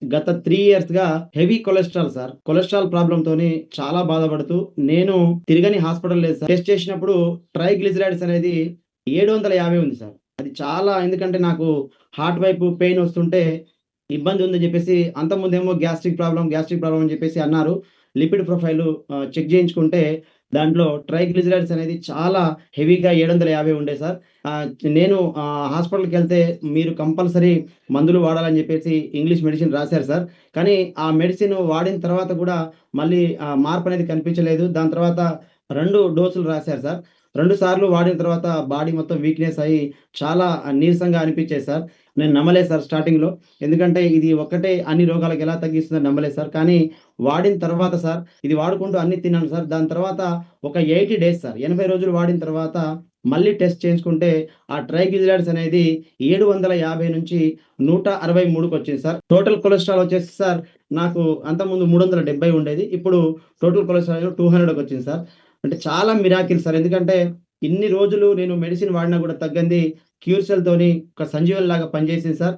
గత 3 ఇయర్స్‌గా heavy cholesterol sir. Cholesterol ప్రాబ్లమ్‌తోని చాలా బాధపడుతూ నేను తిరగని హాస్పిటల్ లేదు సార్. టెస్ట్ చేసినప్పుడు ట్రైగ్లిజరైడ్స్ అనేది 750 ఉంది సార్. అది చాలా ఎందుకంటే నాకు హార్ట్ వైపు పెయిన్ వస్తుంటే ఇబ్బంది ఉందని జెప్పేసి అంతకుముందేమో గ్యాస్ట్రిక్ ప్రాబ్లమ్ అని జెప్పేసి అన్నారు. లిపిడ్ ప్రొఫైల్ చెక్ జేయించుకుంటే దాంట్లో ట్రైగ్లిజరైడ్స్ అనేది చాలా హెవీగా 750 ఉండే సార్. ఆహ్, నేను హాస్పిటల్‌కెళ్తే మీరు కంపల్సరీ మందులు వాడాలని జెప్పేసి ఇంగ్లీష్ మెడిసిన్ రాసారు సార్. కానీ ఆ మెడిసిన్ వాడిన తర్వాత గూడా మళ్ళీ మార్పనేది కనిపించలేదు. దాని తర్వాత 2 డోసులు రాసారు సార్. 2 సార్లు వాడిన తర్వాత బాడీ మొత్తం వీక్‌నెస్ అయ్యి చాలా నీరసంగా అనిపించేది సార్. నేను నమ్మలేదు సార్ స్టార్టింగ్‌లో. ఎందుకంటే ఇది ఒక్కటే అన్ని రోగాలకు ఎలా తగ్గిస్తుందని నమ్మలేదు సార్. కానీ వాడిన తర్వాత సార్ ఇది వాడుకుంటూ అన్నీ తిన్నాను సార్. దాని తర్వాత ఒక 80 డేస్ సార్. 80 రోజులు వాడిన తర్వాత మళ్ళీ టెస్ట్ చేయించుకుంటే ఆ ట్రైగ్లిజరైడ్స్ అనేది 750 నుంచి 163కొచ్చింది సార్. టోటల్ కొలెస్ట్రాల్ వచ్చేసి సార్ నాకు అంతకుముందు 370 ఉండేది. ఇప్పుడు టోటల్ కొలెస్ట్రాల్ 200కొచ్చింది సార్. అంటే చాలా మిరాకిల్ సార్. ఎందుకంటే ఇన్ని రోజులు నేను మెడిసిన్ వాడినా గూడా తగ్గంది క్యూర్సెల్‌తోని ఒక సంజీవనిలాగా పనిచేసింది సార్.